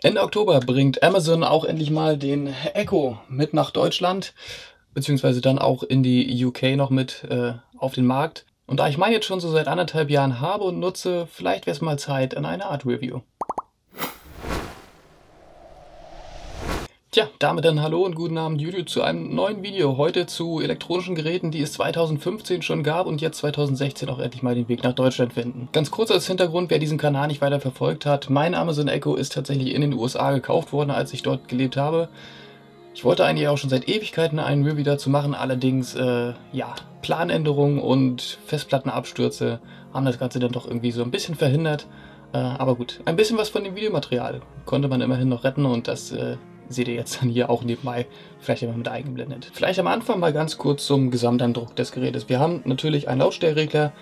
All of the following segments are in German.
Ende Oktober bringt Amazon auch endlich mal den Echo mit nach Deutschland, beziehungsweise dann auch in die UK noch mit auf den Markt. Und da ich meinen jetzt schon so seit 1,5 Jahren habe und nutze, vielleicht wäre es mal Zeit an eine Art Review. Tja, damit dann hallo und guten Abend YouTube zu einem neuen Video. Heute zu elektronischen Geräten, die es 2015 schon gab und jetzt 2016 auch endlich mal den Weg nach Deutschland finden. Ganz kurz als Hintergrund, wer diesen Kanal nicht weiter verfolgt hat. Mein Amazon Echo ist tatsächlich in den USA gekauft worden, als ich dort gelebt habe. Ich wollte eigentlich auch schon seit Ewigkeiten einen Review dazu machen, allerdings, ja, Planänderungen und Festplattenabstürze haben das Ganze dann doch irgendwie so ein bisschen verhindert. Aber gut, ein bisschen was von dem Videomaterial konnte man immerhin noch retten und das seht ihr jetzt dann hier auch nebenbei, vielleicht immer mit eingeblendet. Vielleicht am Anfang mal ganz kurz zum Gesamteindruck des Gerätes. Wir haben natürlich einen Lautstärkeregler,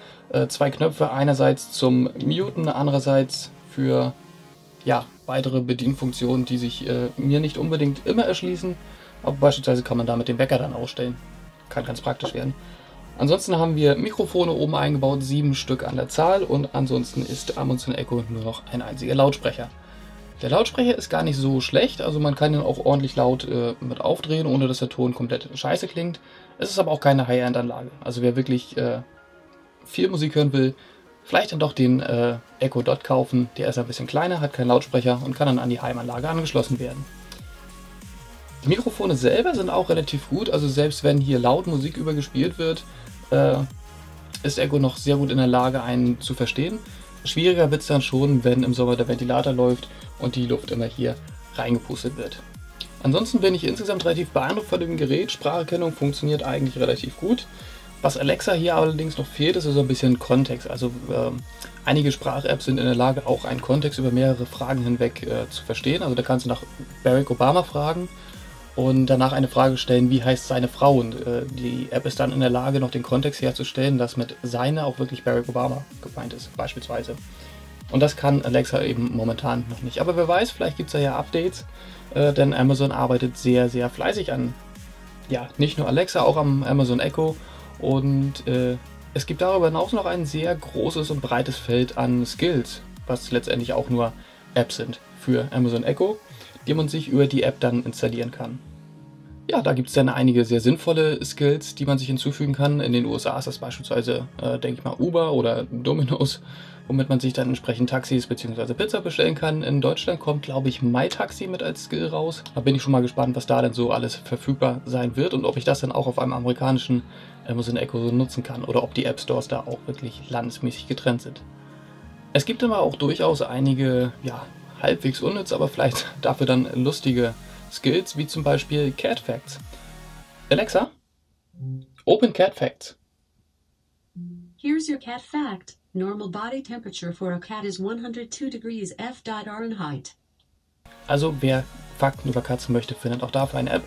zwei Knöpfe, einerseits zum Muten, andererseits für ja, weitere Bedienfunktionen, die sich mir nicht unbedingt immer erschließen, aber beispielsweise kann man damit den Wecker dann ausstellen. Kann ganz praktisch werden. Ansonsten haben wir Mikrofone oben eingebaut, 7 Stück an der Zahl, und ansonsten ist Amazon Echo nur noch ein einziger Lautsprecher. Der Lautsprecher ist gar nicht so schlecht, also man kann ihn auch ordentlich laut mit aufdrehen, ohne dass der Ton komplett scheiße klingt. Es ist aber auch keine High-End-Anlage. Also wer wirklich viel Musik hören will, vielleicht dann doch den Echo Dot kaufen. Der ist ein bisschen kleiner, hat keinen Lautsprecher und kann dann an die Heimanlage angeschlossen werden. Die Mikrofone selber sind auch relativ gut, also selbst wenn hier laut Musik übergespielt wird, ist Echo noch sehr gut in der Lage, einen zu verstehen. Schwieriger wird es dann schon, wenn im Sommer der Ventilator läuft und die Luft immer hier reingepustet wird. Ansonsten bin ich insgesamt relativ beeindruckt von dem Gerät. Spracherkennung funktioniert eigentlich relativ gut. Was Alexa hier allerdings noch fehlt, ist so ein bisschen Kontext. Also einige Sprach-Apps sind in der Lage, auch einen Kontext über mehrere Fragen hinweg zu verstehen. Also da kannst du nach Barack Obama fragen und danach eine Frage stellen, wie heißt seine Frau? Und die App ist dann in der Lage, noch den Kontext herzustellen, dass mit seine auch wirklich Barack Obama gemeint ist, beispielsweise. Und das kann Alexa eben momentan noch nicht. Aber wer weiß, vielleicht gibt es da ja Updates, denn Amazon arbeitet sehr, sehr fleißig an, ja, nicht nur Alexa, auch am Amazon Echo. Und es gibt darüber hinaus noch ein sehr großes und breites Feld an Skills, was letztendlich auch nur Apps sind für Amazon Echo, die man sich über die App dann installieren kann. Ja, da gibt es dann einige sehr sinnvolle Skills, die man sich hinzufügen kann. In den USA ist das beispielsweise, denke ich mal, Uber oder Domino's, womit man sich dann entsprechend Taxis bzw. Pizza bestellen kann. In Deutschland kommt, glaube ich, MyTaxi mit als Skill raus. Da bin ich schon mal gespannt, was da denn so alles verfügbar sein wird und ob ich das dann auch auf einem amerikanischen Amazon Echo so nutzen kann oder ob die App Stores da auch wirklich landesmäßig getrennt sind. Es gibt aber auch durchaus einige, ja, halbwegs unnütz, aber vielleicht dafür dann lustige Skills, wie zum Beispiel Cat Facts. Alexa, open Cat Facts. Here's your cat fact. Normal body temperature for a cat is 102 degrees Fahrenheit. Also wer Fakten über Katzen möchte, findet auch dafür eine App.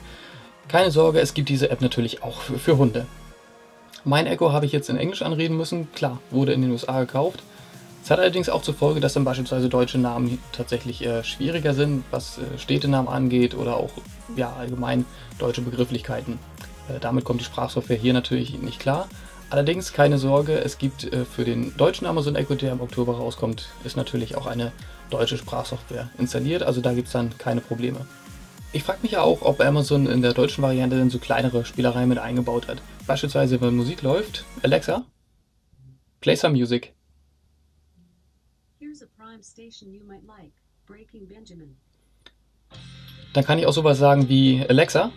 Keine Sorge, es gibt diese App natürlich auch für Hunde. Mein Echo habe ich jetzt in Englisch anreden müssen. Klar, wurde in den USA gekauft. Es hat allerdings auch zur Folge, dass dann beispielsweise deutsche Namen tatsächlich schwieriger sind, was Städtenamen angeht oder auch ja, allgemein deutsche Begrifflichkeiten. Damit kommt die Sprachsoftware hier natürlich nicht klar. Allerdings keine Sorge, es gibt für den deutschen Amazon Echo, der im Oktober rauskommt, ist natürlich auch eine deutsche Sprachsoftware installiert, also da gibt es dann keine Probleme. Ich frage mich ja auch, ob Amazon in der deutschen Variante dann so kleinere Spielereien mit eingebaut hat. Beispielsweise, wenn Musik läuft, Alexa, play some music. Dann kann ich auch sowas sagen wie Alexa,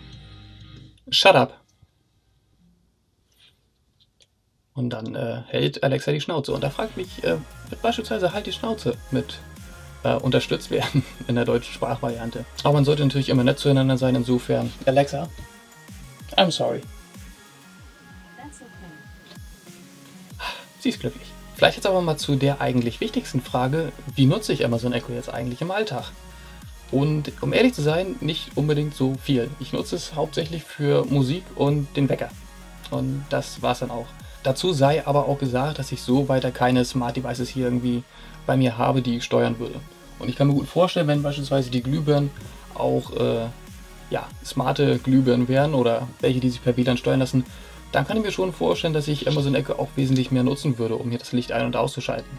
shut up. Und dann hält Alexa die Schnauze. Und da fragt mich, wird beispielsweise halt die Schnauze mit unterstützt werden in der deutschen Sprachvariante. Aber man sollte natürlich immer nett zueinander sein, insofern Alexa, I'm sorry. Sie ist glücklich. Vielleicht jetzt aber mal zu der eigentlich wichtigsten Frage, wie nutze ich Amazon Echo jetzt eigentlich im Alltag? Und um ehrlich zu sein, nicht unbedingt so viel. Ich nutze es hauptsächlich für Musik und den Wecker. Und das war's dann auch. Dazu sei aber auch gesagt, dass ich so weiter keine Smart Devices hier irgendwie bei mir habe, die ich steuern würde. Und ich kann mir gut vorstellen, wenn beispielsweise die Glühbirnen auch ja, smarte Glühbirnen wären oder welche, die sich per WLAN steuern lassen, dann kann ich mir schon vorstellen, dass ich Amazon Echo auch wesentlich mehr nutzen würde, um hier das Licht ein- und auszuschalten.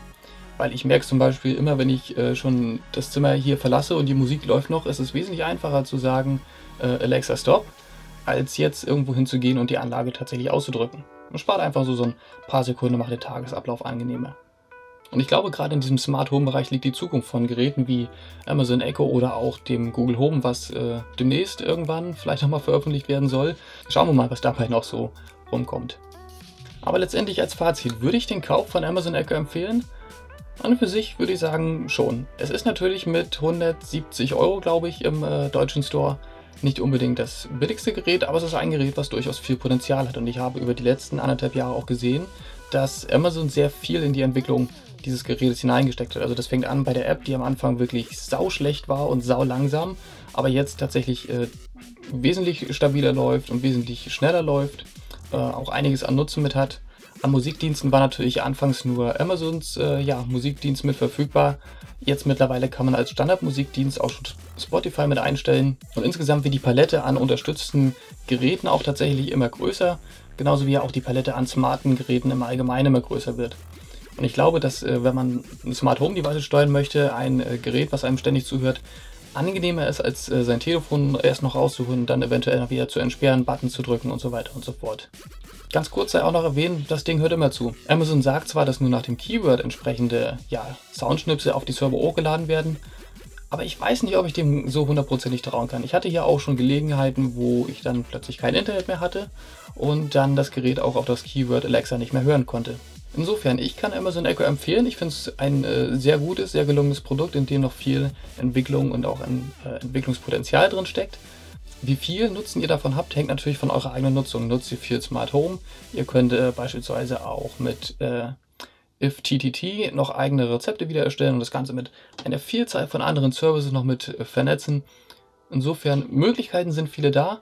Weil ich merke zum Beispiel immer, wenn ich schon das Zimmer hier verlasse und die Musik läuft noch, ist es wesentlich einfacher zu sagen, Alexa Stop, als jetzt irgendwo hinzugehen und die Anlage tatsächlich auszudrücken. Man spart einfach so ein paar Sekunden, macht den Tagesablauf angenehmer. Und ich glaube, gerade in diesem Smart Home Bereich liegt die Zukunft von Geräten wie Amazon Echo oder auch dem Google Home, was demnächst irgendwann vielleicht nochmal veröffentlicht werden soll. Schauen wir mal, was dabei noch so rumkommt. Aber letztendlich als Fazit, würde ich den Kauf von Amazon Echo empfehlen? An und für sich würde ich sagen, schon. Es ist natürlich mit 170 €, glaube ich, im deutschen Store nicht unbedingt das billigste Gerät, aber es ist ein Gerät, was durchaus viel Potenzial hat. Und ich habe über die letzten 1,5 Jahre auch gesehen, dass Amazon sehr viel in die Entwicklung dieses Gerätes hineingesteckt hat. Also das fängt an bei der App, die am Anfang wirklich sauschlecht war und sau langsam, aber jetzt tatsächlich wesentlich stabiler läuft und wesentlich schneller läuft, auch einiges an Nutzen mit hat. An Musikdiensten war natürlich anfangs nur Amazons Musikdienst mit verfügbar. Jetzt mittlerweile kann man als Standardmusikdienst auch schon Spotify mit einstellen. Und insgesamt wird die Palette an unterstützten Geräten auch tatsächlich immer größer. Genauso wie auch die Palette an smarten Geräten im Allgemeinen immer größer wird. Und ich glaube, dass wenn man ein Smart Home Device steuern möchte, ein Gerät, was einem ständig zuhört, angenehmer ist, als sein Telefon erst noch rauszuholen und dann eventuell noch wieder zu entsperren, Button zu drücken und so weiter und so fort. Ganz kurz sei auch noch erwähnt, das Ding hört immer zu. Amazon sagt zwar, dass nur nach dem Keyword entsprechende Soundschnipsel auf die Server hochgeladen werden, aber ich weiß nicht, ob ich dem so hundertprozentig trauen kann. Ich hatte hier auch schon Gelegenheiten, wo ich dann plötzlich kein Internet mehr hatte und dann das Gerät auch auf das Keyword Alexa nicht mehr hören konnte. Insofern, ich kann Amazon Echo empfehlen. Ich finde es ein sehr gutes, sehr gelungenes Produkt, in dem noch viel Entwicklung und auch ein Entwicklungspotenzial drin steckt. Wie viel Nutzen ihr davon habt, hängt natürlich von eurer eigenen Nutzung. Nutzt ihr viel Smart Home? Ihr könnt beispielsweise auch mit IFTTT noch eigene Rezepte wieder erstellen und das Ganze mit einer Vielzahl von anderen Services noch mit vernetzen. Insofern, Möglichkeiten sind viele da.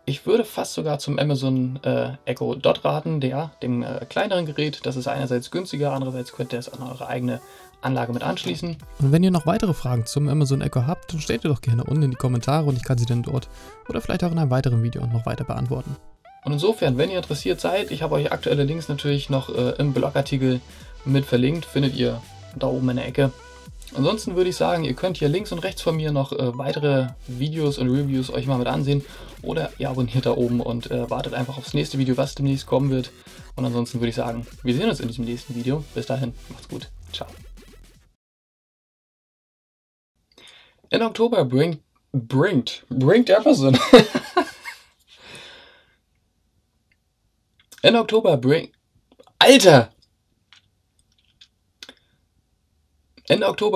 Ich würde fast sogar zum Amazon Echo Dot raten, dem kleineren Gerät. Das ist einerseits günstiger, andererseits könnt ihr es an eure eigene Anlage mit anschließen. Und wenn ihr noch weitere Fragen zum Amazon Echo habt, dann stellt ihr doch gerne unten in die Kommentare und ich kann sie dann dort oder vielleicht auch in einem weiteren Video noch weiter beantworten. Und insofern, wenn ihr interessiert seid, ich habe euch aktuelle Links natürlich noch im Blogartikel mit verlinkt, findet ihr da oben in der Ecke. Ansonsten würde ich sagen, ihr könnt hier links und rechts von mir noch weitere Videos und Reviews euch mal mit ansehen oder ihr abonniert da oben und wartet einfach aufs nächste Video, was demnächst kommen wird. Und ansonsten würde ich sagen, wir sehen uns in diesem nächsten Video. Bis dahin, macht's gut. Ciao. In Oktober bringt Amazon. In Oktober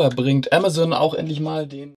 bringt Amazon auch endlich mal den